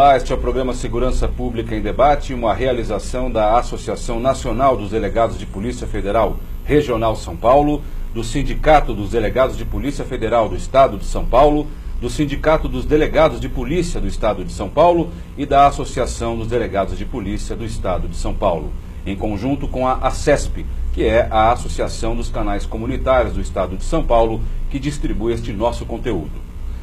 Olá, este é o programa Segurança Pública em Debate, uma realização da Associação Nacional dos Delegados de Polícia Federal Regional São Paulo, do Sindicato dos Delegados de Polícia Federal do Estado de São Paulo, do Sindicato dos Delegados de Polícia do Estado de São Paulo e da Associação dos Delegados de Polícia do Estado de São Paulo, em conjunto com a ACESP, que é a Associação dos Canais Comunitários do Estado de São Paulo, que distribui este nosso conteúdo.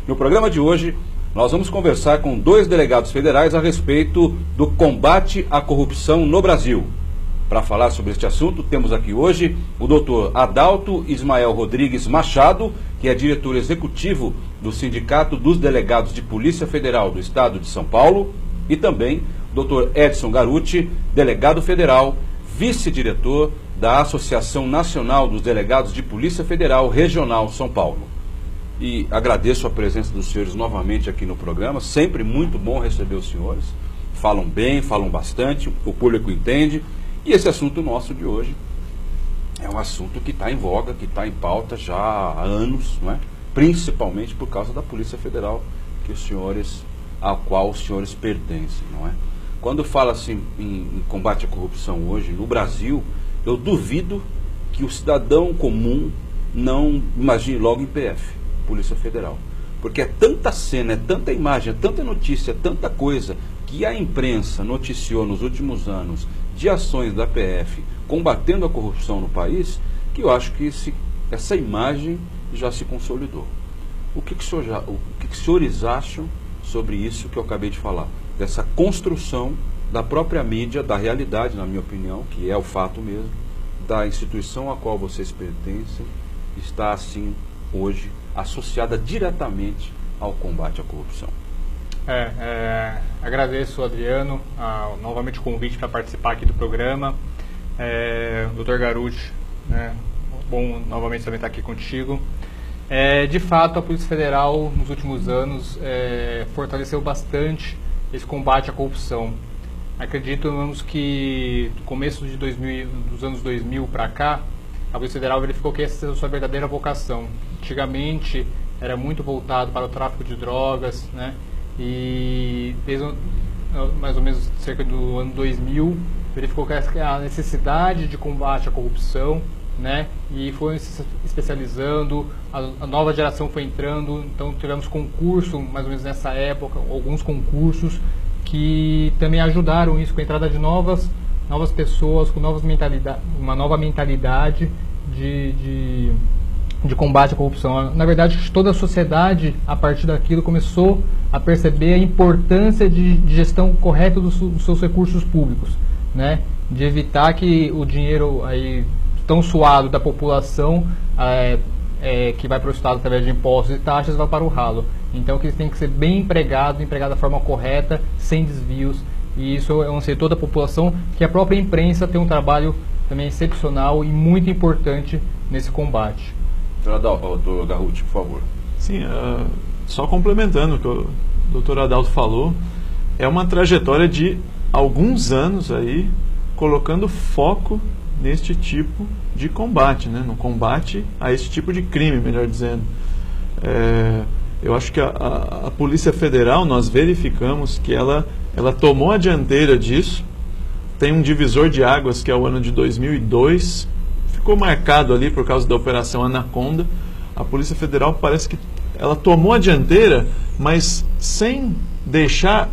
No programa de hoje, nós vamos conversar com dois delegados federais a respeito do combate à corrupção no Brasil. Para falar sobre este assunto, temos aqui hoje o Dr. Adalto Ismael Rodrigues Machado, que é diretor executivo do Sindicato dos Delegados de Polícia Federal do Estado de São Paulo, e também o Dr. Edson Garuti, delegado federal, vice-diretor da Associação Nacional dos Delegados de Polícia Federal Regional São Paulo. E agradeço a presença dos senhores novamente aqui no programa, sempre muito bom receber os senhores. Falam bem, falam bastante, o público entende. E esse assunto nosso de hoje é um assunto que está em voga, que está em pauta já há anos, não é? Principalmente por causa da Polícia Federal, a qual os senhores pertencem, não é? Quando fala assim em combate à corrupção hoje no Brasil, eu duvido que o cidadão comum não imagine logo em PF, Polícia Federal. Porque é tanta cena, é tanta imagem, é tanta notícia, é tanta coisa que a imprensa noticiou nos últimos anos de ações da PF combatendo a corrupção no país, que eu acho que essa imagem já se consolidou. O que os senhores acham sobre isso que eu acabei de falar? Dessa construção da própria mídia, da realidade, na minha opinião, que é o fato mesmo, da instituição a qual vocês pertencem, está assim hoje associada diretamente ao combate à corrupção. Agradeço, Adriano, novamente o convite para participar aqui do programa. Dr. Garuti, bom novamente também estar aqui contigo. De fato, a Polícia Federal, nos últimos anos, fortaleceu bastante esse combate à corrupção. Acreditamos que, do começo dos anos 2000 para cá, a Polícia Federal verificou que essa é a sua verdadeira vocação. Antigamente, era muito voltado para o tráfico de drogas, né? E desde mais ou menos cerca do ano 2000, verificou que a necessidade de combate à corrupção, né? E foi se especializando, a nova geração foi entrando, então tivemos concurso, mais ou menos nessa época, alguns concursos que também ajudaram isso, com a entrada de novas pessoas, com uma nova mentalidade de combate à corrupção. Na verdade, toda a sociedade, a partir daquilo, começou a perceber a importância de gestão correta dos seus recursos públicos, né? De evitar que o dinheiro aí tão suado da população, que vai para o Estado através de impostos e taxas, vá para o ralo. Então, que ele tem que ser bem empregado da forma correta, sem desvios. E isso é um setor da população que a própria imprensa tem um trabalho também excepcional e muito importante nesse combate. Doutor Garuti, por favor. Sim, só complementando o que o doutor Adalto falou, é uma trajetória de alguns anos aí, colocando foco neste tipo de combate, né? No combate a esse tipo de crime, melhor dizendo. Eu acho que a Polícia Federal, nós verificamos que ela tomou a dianteira disso. Tem um divisor de águas que é o ano de 2002, ficou marcado ali por causa da Operação Anaconda. A Polícia Federal parece que ela tomou a dianteira, mas sem deixar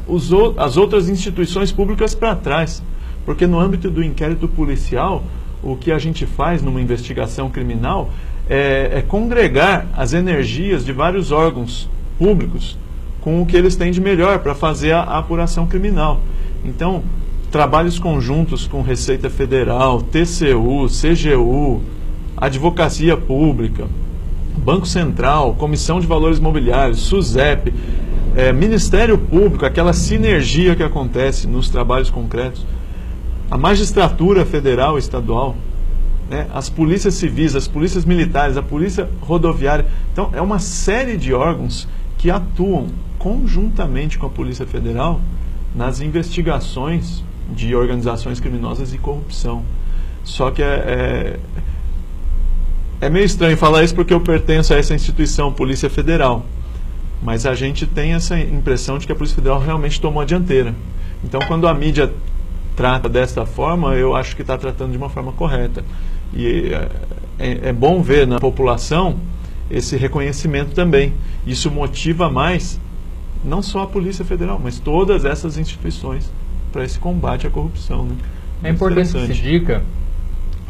as outras instituições públicas para trás. Porque no âmbito do inquérito policial, o que a gente faz numa investigação criminal é congregar as energias de vários órgãos públicos com o que eles têm de melhor para fazer a apuração criminal. Então, trabalhos conjuntos com Receita Federal, TCU, CGU, Advocacia Pública, Banco Central, Comissão de Valores Imobiliários, SUSEP, Ministério Público, aquela sinergia que acontece nos trabalhos concretos, a Magistratura Federal e Estadual, né, as polícias civis, as polícias militares, a polícia rodoviária. Então, é uma série de órgãos que atuam conjuntamente com a Polícia Federal nas investigações de organizações criminosas e corrupção. Só que é meio estranho falar isso porque eu pertenço a essa instituição, Polícia Federal. Mas a gente tem essa impressão de que a Polícia Federal realmente tomou a dianteira. Então, quando a mídia trata dessa forma, eu acho que está tratando de uma forma correta. E é bom ver na população esse reconhecimento também. Isso motiva mais, não só a Polícia Federal, mas todas essas instituições para esse combate à corrupção. Né? É importante que se diga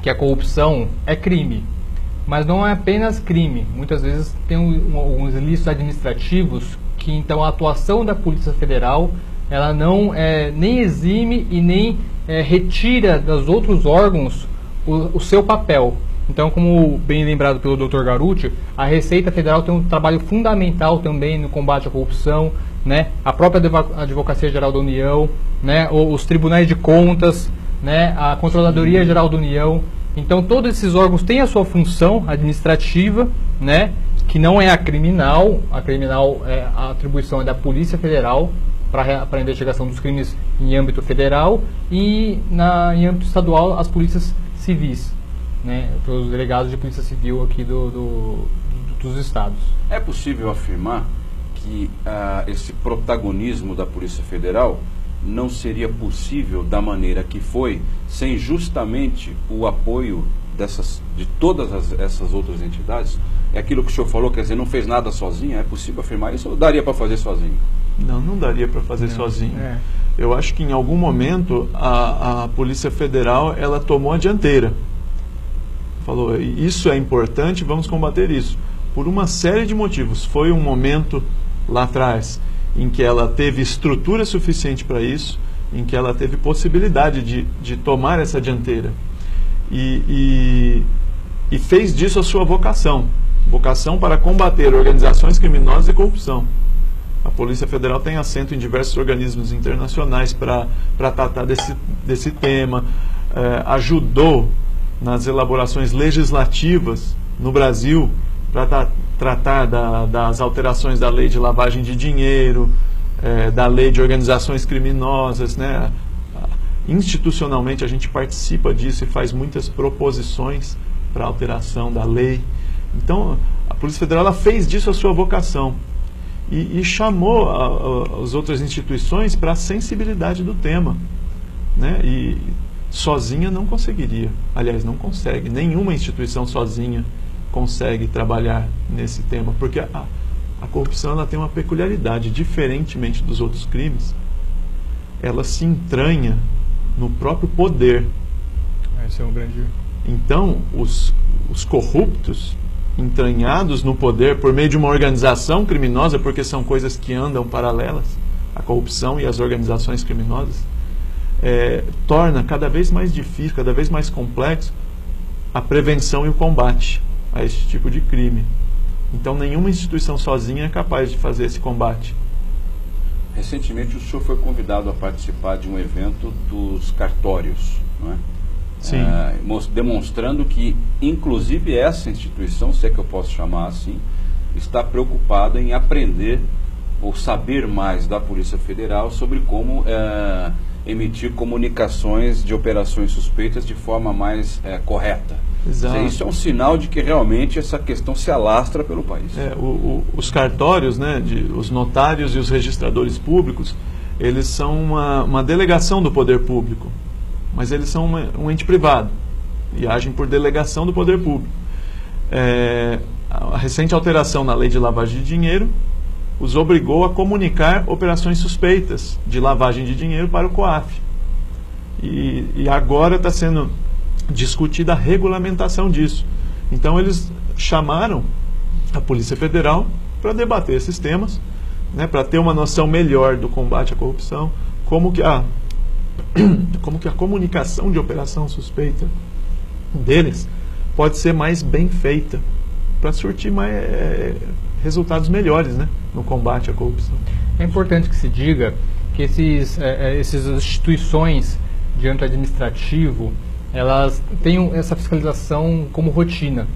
que a corrupção é crime, mas não é apenas crime. Muitas vezes tem alguns ilícitos administrativos que, então, a atuação da Polícia Federal ela não nem exime e nem retira dos outros órgãos o seu papel. Então, como bem lembrado pelo Dr. Garuti, a Receita Federal tem um trabalho fundamental também no combate à corrupção, né? A própria Advocacia Geral da União, né? Os Tribunais de Contas, né? A Controladoria Geral da União. Então, todos esses órgãos têm a sua função administrativa, né? Que não é a criminal. A criminal, a atribuição é da Polícia Federal para a investigação dos crimes em âmbito federal e em âmbito estadual as polícias civis, né, pelos delegados de polícia civil aqui dos estados. É possível afirmar que esse protagonismo da Polícia Federal não seria possível da maneira que foi sem justamente o apoio de todas essas outras entidades? É aquilo que o senhor falou, quer dizer, não fez nada sozinho? É possível afirmar isso ou daria para fazer sozinho? Não daria para fazer sozinho. Eu acho que em algum momento a Polícia Federal ela tomou a dianteira. Falou, isso é importante, vamos combater isso. Por uma série de motivos. Foi um momento lá atrás em que ela teve estrutura suficiente para isso, em que ela teve possibilidade de tomar essa dianteira. E fez disso a sua vocação. Vocação para combater organizações criminosas e corrupção. A Polícia Federal tem assento em diversos organismos internacionais para tratar desse tema, ajudou nas elaborações legislativas no Brasil para tratar das alterações da lei de lavagem de dinheiro, da lei de organizações criminosas, né? Institucionalmente a gente participa disso e faz muitas proposições para alteração da lei. Então a Polícia Federal ela fez disso a sua vocação. E chamou as outras instituições para a sensibilidade do tema, né? E sozinha não conseguiria, aliás, não consegue, nenhuma instituição sozinha consegue trabalhar nesse tema, porque a corrupção ela tem uma peculiaridade, diferentemente dos outros crimes, ela se entranha no próprio poder. Esse é um grande... Então, os corruptos entranhados no poder por meio de uma organização criminosa, porque são coisas que andam paralelas, a corrupção e as organizações criminosas, torna cada vez mais difícil, cada vez mais complexo a prevenção e o combate a esse tipo de crime. Então nenhuma instituição sozinha é capaz de fazer esse combate. Recentemente o senhor foi convidado a participar de um evento dos cartórios, não é? Sim. Demonstrando que, inclusive, essa instituição, se é que eu posso chamar assim, está preocupada em aprender ou saber mais da Polícia Federal sobre como emitir comunicações de operações suspeitas de forma mais correta. Exato. Isso é um sinal de que realmente essa questão se alastra pelo país. Os cartórios, né, os notários e os registradores públicos, eles são uma delegação do poder público. Mas eles são um ente privado e agem por delegação do poder público. A recente alteração na lei de lavagem de dinheiro os obrigou a comunicar operações suspeitas de lavagem de dinheiro para o COAF. E agora está sendo discutida a regulamentação disso. Então eles chamaram a Polícia Federal para debater esses temas, né, para ter uma noção melhor do combate à corrupção, como que a comunicação de operação suspeita deles pode ser mais bem feita para surtir resultados melhores, né, no combate à corrupção. É importante que se diga que essas instituições de âmbito administrativo elas têm essa fiscalização como rotina,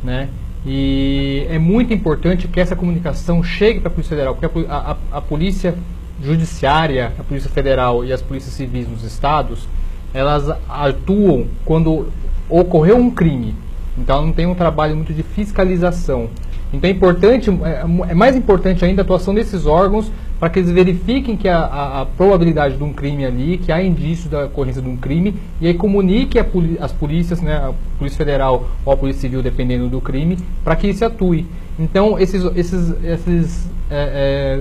né? E é muito importante que essa comunicação chegue para a Polícia Federal, porque a Polícia Judiciária, a Polícia Federal e as polícias civis nos estados, elas atuam quando ocorreu um crime. Então não tem um trabalho muito de fiscalização. Então é importante, é mais importante ainda a atuação desses órgãos para que eles verifiquem que a probabilidade de um crime ali, que há indícios da ocorrência de um crime, e aí comunique as polícias, né, a Polícia Federal ou a Polícia Civil, dependendo do crime, para que se atue. Então, não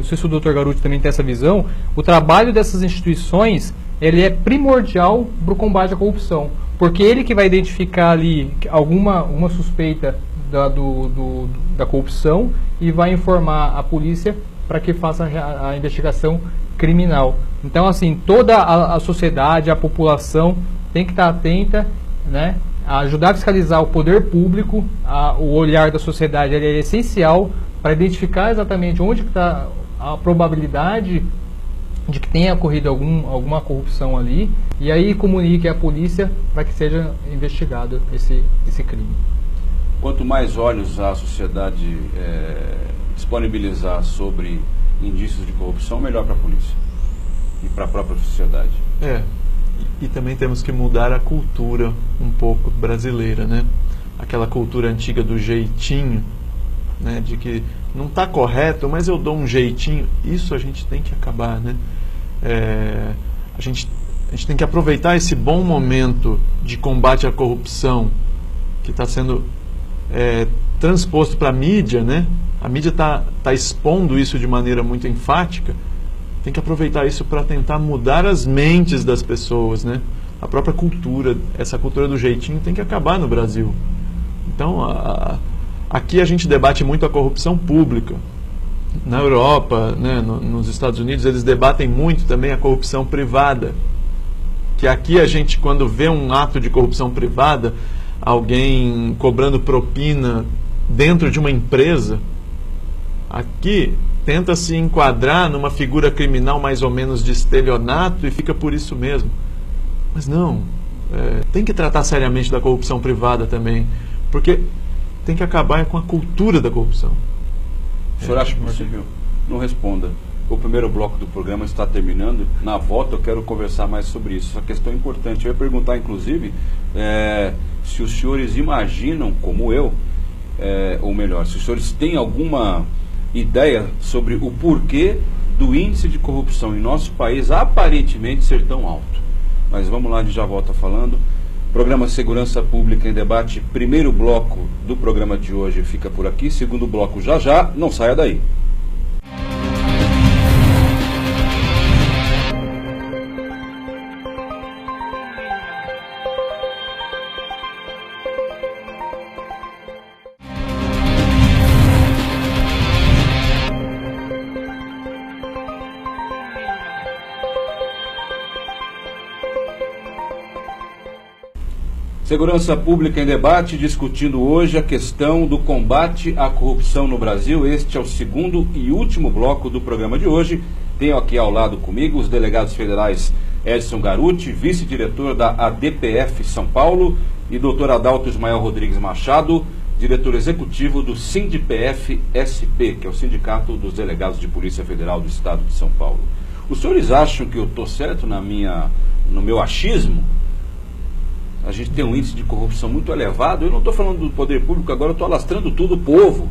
sei se o Dr. Garuti também tem essa visão, o trabalho dessas instituições, ele é primordial para o combate à corrupção, porque ele que vai identificar ali uma suspeita da corrupção e vai informar a polícia para que faça a investigação criminal. Então, assim, toda a sociedade, a população tem que estar atenta, né, a ajudar a fiscalizar o poder público, o olhar da sociedade ele é essencial para identificar exatamente onde está a probabilidade de que tenha ocorrido alguma corrupção ali, e aí comunique à polícia para que seja investigado esse crime. Quanto mais olhos a sociedade disponibilizar sobre indícios de corrupção, melhor para a polícia e para a própria sociedade. E também temos que mudar a cultura um pouco brasileira, né? Aquela cultura antiga do jeitinho, né? De que não está correto, mas eu dou um jeitinho. Isso a gente tem que acabar, né? A gente tem que aproveitar esse bom momento de combate à corrupção que está sendo transposto para a mídia, né? A mídia está expondo isso de maneira muito enfática. Tem que aproveitar isso para tentar mudar as mentes das pessoas, né? A própria cultura, essa cultura do jeitinho tem que acabar no Brasil. Então, aqui a gente debate muito a corrupção pública. Na Europa, né, nos Estados Unidos, eles debatem muito também a corrupção privada. Que aqui a gente, quando vê um ato de corrupção privada, alguém cobrando propina dentro de uma empresa, aqui tenta se enquadrar numa figura criminal mais ou menos de estelionato e fica por isso mesmo. Mas não, tem que tratar seriamente da corrupção privada também, porque tem que acabar com a cultura da corrupção. O senhor acha possível? Não responda. O primeiro bloco do programa está terminando. Na volta eu quero conversar mais sobre isso. Essa questão é importante. Eu ia perguntar, inclusive, se os senhores imaginam, como eu, ou melhor, se os senhores têm alguma ideia sobre o porquê do índice de corrupção em nosso país aparentemente ser tão alto. Mas vamos lá, a gente já volta falando. Programa Segurança Pública em Debate, primeiro bloco do programa de hoje fica por aqui, segundo bloco já, não saia daí. Segurança Pública em Debate, discutindo hoje a questão do combate à corrupção no Brasil. Este é o segundo e último bloco do programa de hoje. Tenho aqui ao lado comigo os delegados federais Edson Garuti, vice-diretor da ADPF São Paulo, e Dr. Adalto Ismael Rodrigues Machado, diretor executivo do SINDPF-SP, que é o Sindicato dos Delegados de Polícia Federal do Estado de São Paulo. Os senhores acham que eu estou certo no meu achismo? A gente tem um índice de corrupção muito elevado. Eu não estou falando do poder público agora, eu estou alastrando tudo o povo.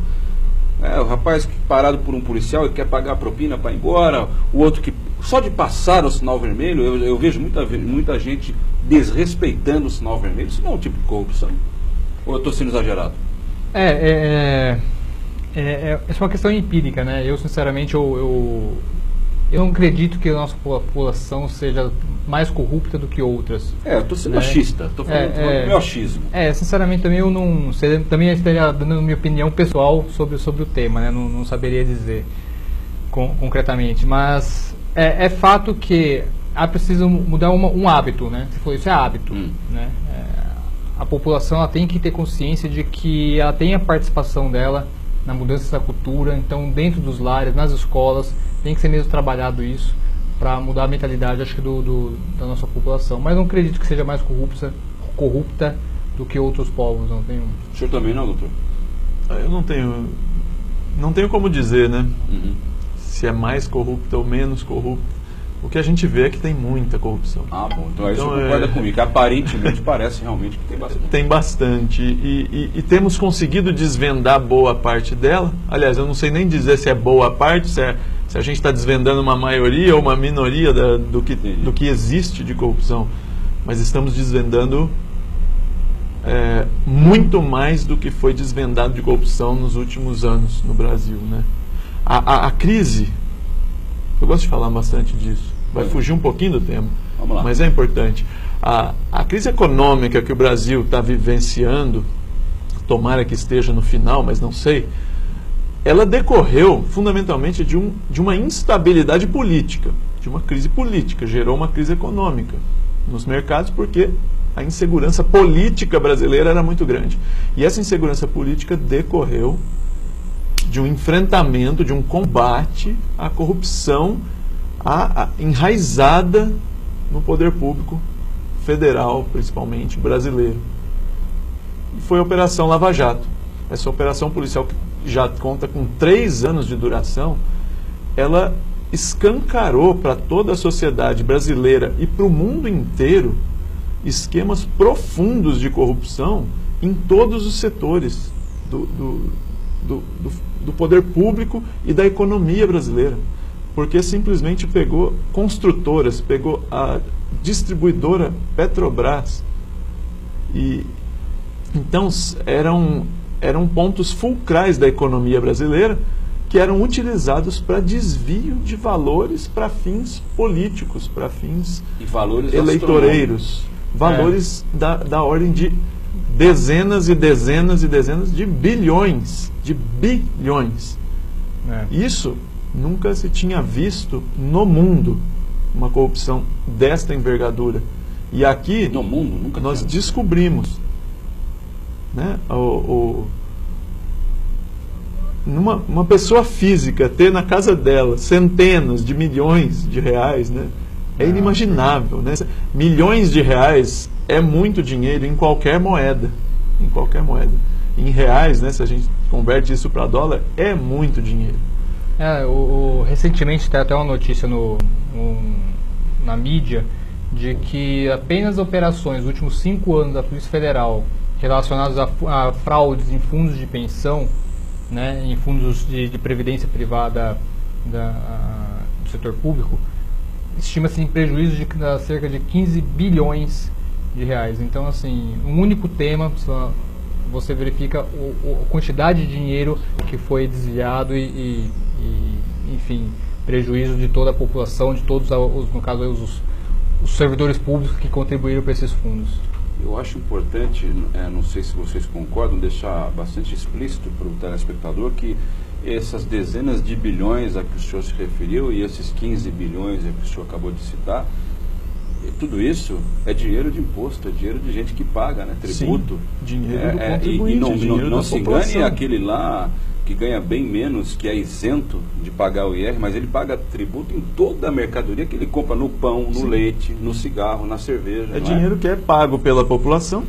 O rapaz que parado por um policial e quer pagar a propina para ir embora, o outro que só de passar o sinal vermelho, eu vejo muita gente desrespeitando o sinal vermelho. Isso não é um tipo de corrupção? Ou eu estou sendo exagerado? Essa é uma questão empírica, né? Eu sinceramente, eu não acredito que a nossa população seja mais corrupta do que outras. Eu estou sendo machista, estou falando do meu achismo. Sinceramente também eu não sei, também estaria dando minha opinião pessoal sobre o tema, né? Não saberia dizer concretamente, mas é fato que há preciso mudar um hábito, né? Você falou, isso é hábito, né? A população ela tem que ter consciência de que ela tem a participação dela na mudança da cultura, então dentro dos lares, nas escolas, tem que ser mesmo trabalhado isso para mudar a mentalidade, acho que da nossa população. Mas não acredito que seja mais corrupta do que outros povos. Não tenho. O senhor também não, doutor? Eu não tenho como dizer, né? Se é mais corrupta ou menos corrupta. O que a gente vê é que tem muita corrupção. Ah, bom. Então aí você concorda comigo, que aparentemente parece realmente que tem bastante. Tem bastante. E temos conseguido desvendar boa parte dela. Aliás, eu não sei nem dizer se é boa parte, se a gente está desvendando uma maioria ou uma minoria do que existe de corrupção. Mas estamos desvendando muito mais do que foi desvendado de corrupção nos últimos anos no Brasil, né? A crise, eu gosto de falar bastante disso, vai fugir um pouquinho do tema, mas é importante. A crise econômica que o Brasil está vivenciando, tomara que esteja no final, mas não sei, ela decorreu fundamentalmente de uma instabilidade política, de uma crise política, gerou uma crise econômica nos mercados porque a insegurança política brasileira era muito grande. E essa insegurança política decorreu de um enfrentamento, de um combate à corrupção enraizada no poder público federal, principalmente brasileiro. E foi a Operação Lava Jato. Essa operação policial, que já conta com 3 anos de duração, ela escancarou para toda a sociedade brasileira e para o mundo inteiro esquemas profundos de corrupção em todos os setores do poder público e da economia brasileira, porque simplesmente pegou construtoras, pegou a distribuidora Petrobras, e então eram pontos fulcrais da economia brasileira que eram utilizados para desvio de valores para fins políticos, para fins eleitoreiros, valores da ordem de dezenas e dezenas e dezenas de bilhões, de bilhões. Isso nunca se tinha visto no mundo, uma corrupção desta envergadura. E aqui no mundo, nunca nós descobrimos, né, uma pessoa física ter na casa dela centenas de milhões de reais, né, é inimaginável, né? Milhões de reais é muito dinheiro em qualquer moeda. Em qualquer moeda. Em reais, né, se a gente converte isso para dólar, é muito dinheiro. Recentemente tem até uma notícia na mídia de que apenas operações dos últimos 5 anos da Polícia Federal relacionadas a fraudes em fundos de pensão, né, em fundos de previdência privada do setor público, estima-se em prejuízo de cerca de 15 bilhões de reais. Então, assim, um único tema, você verifica a quantidade de dinheiro que foi desviado enfim, prejuízo de toda a população, de todos, no caso, os servidores públicos que contribuíram para esses fundos. Eu acho importante, não sei se vocês concordam, deixar bastante explícito para o telespectador que essas dezenas de bilhões a que o senhor se referiu e esses 15 bilhões a que o senhor acabou de citar, tudo isso é dinheiro de imposto, é dinheiro de gente que paga, né, tributo. Sim, dinheiro do contribuinte, não se engane aquele lá que ganha bem menos, que é isento de pagar o IR, mas ele paga tributo em toda a mercadoria que ele compra, no pão, no leite, no cigarro, na cerveja. É dinheiro que é pago pela população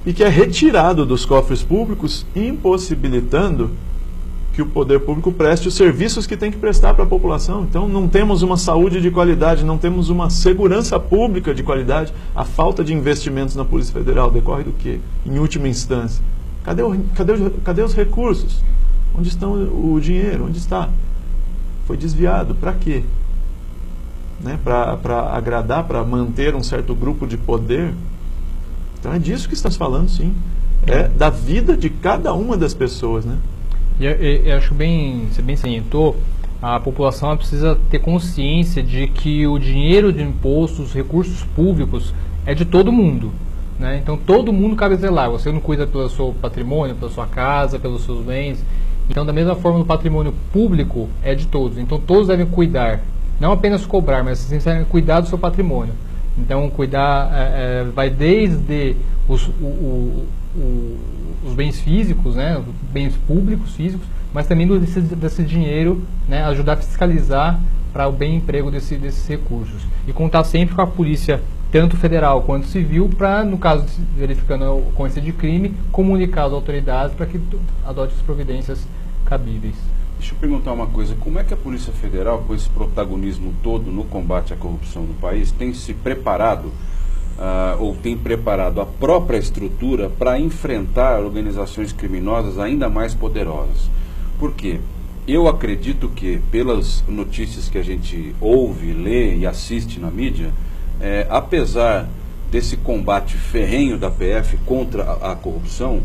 e que é retirado dos cofres públicos, impossibilitando que o poder público preste os serviços que tem que prestar para a população. Então não temos uma saúde de qualidade, não temos uma segurança pública de qualidade. A falta de investimentos na Polícia Federal decorre do quê? Em última instância, cadê os recursos? Onde está o dinheiro? Onde está? Foi desviado. Para quê? Né? Para agradar, para manter um certo grupo de poder? Então é disso que estamos falando, sim. É da vida de cada uma das pessoas, né? Eu acho você bem salientou, a população precisa ter consciência de que o dinheiro de impostos, os recursos públicos, é de todo mundo, né? Então todo mundo cabe zelar. Você não cuida pelo seu patrimônio, pela sua casa, pelos seus bens. Então, da mesma forma, o patrimônio público é de todos. Então todos devem cuidar, não apenas cobrar, mas devem cuidar do seu patrimônio. Então cuidar vai desde os bens físicos, né, bens públicos físicos, mas também desse dinheiro, né, ajudar a fiscalizar para o bem emprego desses recursos. E contar sempre com a polícia, tanto federal quanto civil, para, no caso, verificando a ocorrência de crime, comunicar às autoridades para que adote as providências cabíveis. Deixa eu perguntar uma coisa, como é que a Polícia Federal, com esse protagonismo todo no combate à corrupção no país, tem se preparado, ou tem preparado a própria estrutura para enfrentar organizações criminosas ainda mais poderosas? Por quê? Eu acredito que, pelas notícias que a gente ouve, lê e assiste na mídia, apesar desse combate ferrenho da PF contra a corrupção,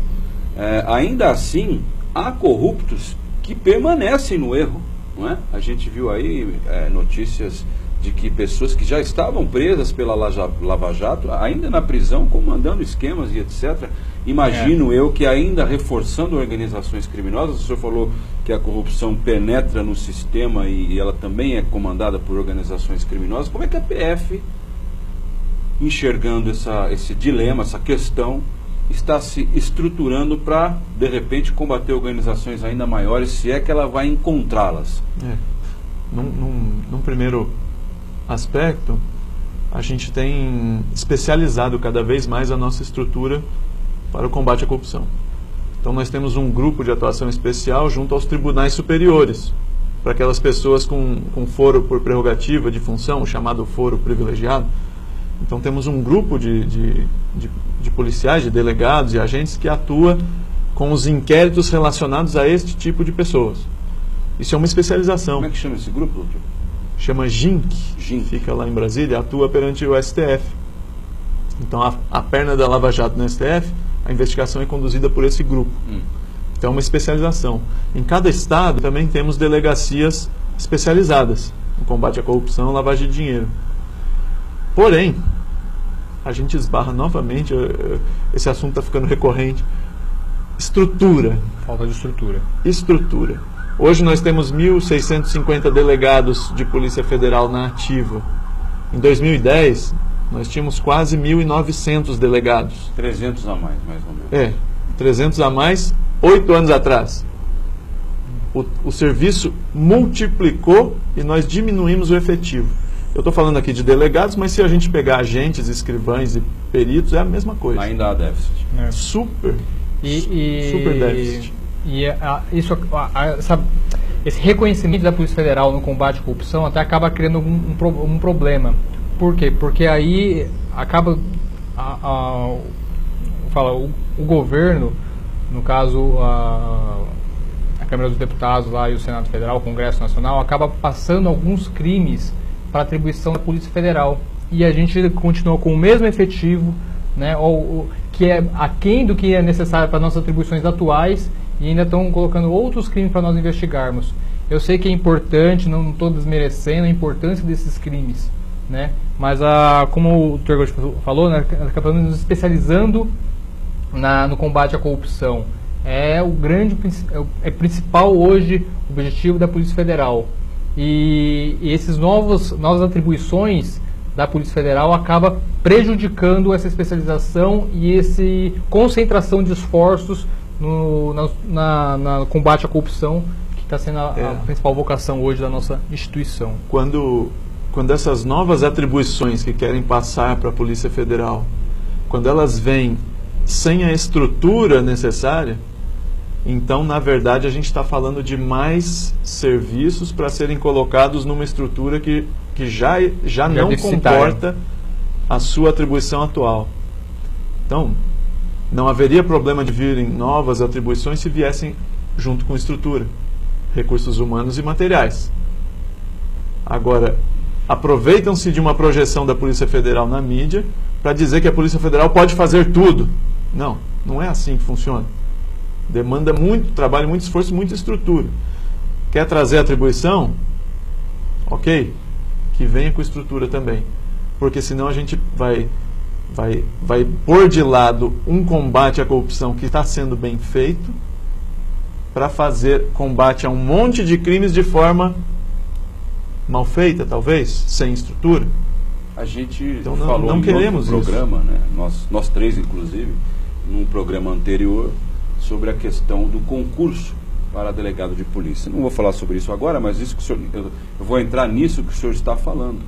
ainda assim há corruptos que permanecem no erro, não é? A gente viu aí notícias de que pessoas que já estavam presas pela Lava Jato, ainda na prisão, comandando esquemas e etc. Imagino eu que ainda reforçando organizações criminosas. O senhor falou que a corrupção penetra no sistema e ela também é comandada por organizações criminosas. Como é que a PF, enxergando esse dilema, essa questão, está se estruturando para, de repente, combater organizações ainda maiores, se é que ela vai encontrá-las? Num primeiro aspecto, a gente tem especializado cada vez mais a nossa estrutura para o combate à corrupção. Então nós temos um grupo de atuação especial junto aos tribunais superiores, para aquelas pessoas com foro por prerrogativa de função, chamado foro privilegiado. Então temos um grupo de policiais, de delegados e agentes que atua com os inquéritos relacionados a este tipo de pessoas. Isso é uma especialização. Como é que chama esse grupo, doutor? Chama GINC, fica lá em Brasília, atua perante o STF. Então a perna da Lava Jato no STF, a investigação é conduzida por esse grupo. Então é uma especialização. Em cada estado também temos delegacias especializadas no combate à corrupção e lavagem de dinheiro. Porém, a gente esbarra novamente, esse assunto está ficando recorrente, estrutura. Falta de estrutura. Estrutura. Hoje nós temos 1.650 delegados de Polícia Federal na ativa. Em 2010, nós tínhamos quase 1.900 delegados. 300 a mais ou menos. 300 a mais, 8 anos atrás. O serviço multiplicou e nós diminuímos o efetivo. Eu estou falando aqui de delegados, mas se a gente pegar agentes, escrivães e peritos, é a mesma coisa. Ainda há déficit. Super déficit. Esse reconhecimento da Polícia Federal no combate à corrupção até acaba criando um problema. Por quê? Porque aí acaba o governo, no caso a Câmara dos Deputados lá e o Senado Federal, o Congresso Nacional, acaba passando alguns crimes para atribuição da Polícia Federal. E a gente continua com o mesmo efetivo, né, que é aquém do que é necessário para nossas atribuições atuais, e ainda estão colocando outros crimes para nós investigarmos. Eu sei que é importante, não estou desmerecendo a importância desses crimes, né, mas como o Dr. falou, né, acabamos nos especializando no combate à corrupção. É o principal hoje objetivo da Polícia Federal. E essas novas atribuições da Polícia Federal acaba prejudicando essa especialização e essa concentração de esforços no combate à corrupção, que está sendo a principal vocação hoje da nossa instituição. Quando essas novas atribuições que querem passar para a Polícia Federal, quando elas vêm sem a estrutura necessária, então, na verdade, a gente está falando de mais serviços para serem colocados numa estrutura que já não comporta a sua atribuição atual. Então, não haveria problema de virem novas atribuições se viessem junto com estrutura, recursos humanos e materiais. Agora, aproveitam-se de uma projeção da Polícia Federal na mídia para dizer que a Polícia Federal pode fazer tudo. Não é assim que funciona. Demanda muito trabalho, muito esforço, muita estrutura. Quer trazer atribuição? Ok, que venha com estrutura também. Porque senão a gente vai pôr de lado um combate à corrupção que está sendo bem feito para fazer combate a um monte de crimes de forma mal feita, talvez, sem estrutura. A gente então, falou não queremos no programa, né? Nós três, inclusive, num programa anterior, sobre a questão do concurso para delegado de polícia. Não vou falar sobre isso agora, mas isso que o senhor, eu vou entrar nisso que o senhor está falando.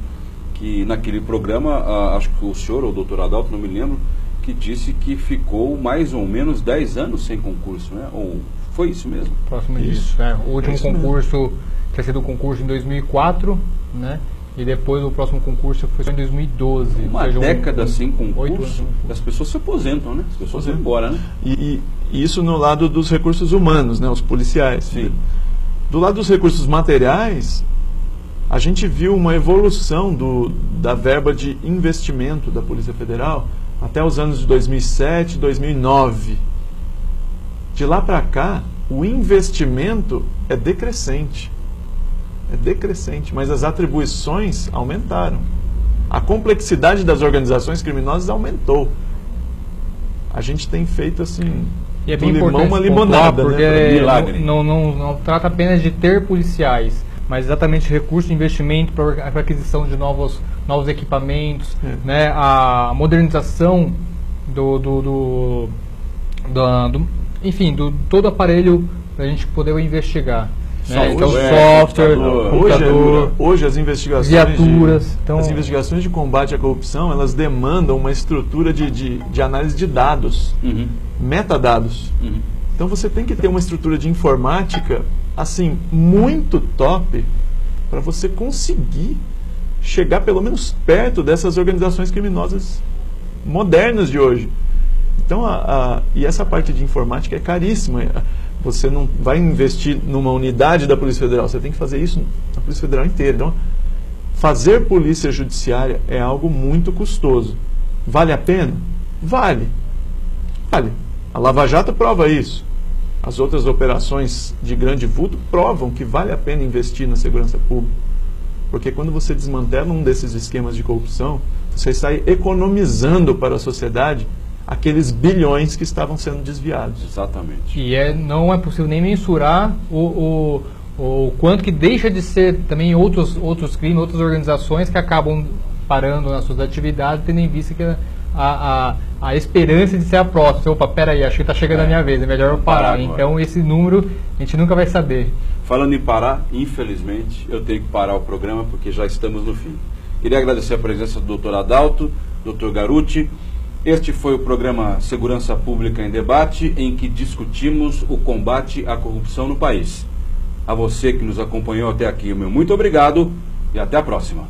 Que naquele programa, acho que o senhor, ou o doutor Adalto, não me lembro, que disse que ficou mais ou menos 10 anos sem concurso, né? Ou Foi isso mesmo? Próximo Isso. disso, né? O último Isso mesmo. concurso tinha sido o concurso em 2004, né? E depois o próximo concurso foi só em 2012. Uma ou seja, década sem 8 concurso, anos. as pessoas se aposentam, né? As pessoas vão embora, né? E isso no lado dos recursos humanos, né, os policiais. Sim. Do lado dos recursos materiais, a gente viu uma evolução da verba de investimento da Polícia Federal até os anos de 2007, 2009. De lá para cá, o investimento é decrescente. É decrescente, mas as atribuições aumentaram. A complexidade das organizações criminosas aumentou. A gente tem feito assim, E é do bem limão importante uma pontuar, limonada, porque né? milagre. não trata apenas de ter policiais, mas exatamente recurso de investimento para aquisição de novos equipamentos, né, a modernização enfim, do todo aparelho para a gente poder investigar. Né? Então, software, computador, Hoje as investigações viaturas. Então, as investigações de combate à corrupção, elas demandam uma estrutura de análise de dados, Uhum. metadados. Uhum. Então você tem que ter uma estrutura de informática assim muito top para você conseguir chegar pelo menos perto dessas organizações criminosas modernas de hoje. Então e essa parte de informática é caríssima. Você não vai investir numa unidade da Polícia Federal, você tem que fazer isso na Polícia Federal inteira. Então, fazer polícia judiciária é algo muito custoso. Vale a pena? Vale. Vale. A Lava Jato prova isso. As outras operações de grande vulto provam que vale a pena investir na segurança pública. Porque quando você desmantela um desses esquemas de corrupção, você está economizando para a sociedade aqueles bilhões que estavam sendo desviados. Exatamente. E não é possível nem mensurar o quanto que deixa de ser também outros crimes, outras organizações que acabam parando nas suas atividades, tendo em vista que a esperança de ser a próxima. Opa, peraí, acho que está chegando a minha vez, é melhor eu parar. Então esse número a gente nunca vai saber. Falando em parar, infelizmente, eu tenho que parar o programa porque já estamos no fim. Queria agradecer a presença do Dr. Adalto, Dr. Garuti. Este foi o programa Segurança Pública em Debate, em que discutimos o combate à corrupção no país. A você que nos acompanhou até aqui, o meu muito obrigado e até a próxima.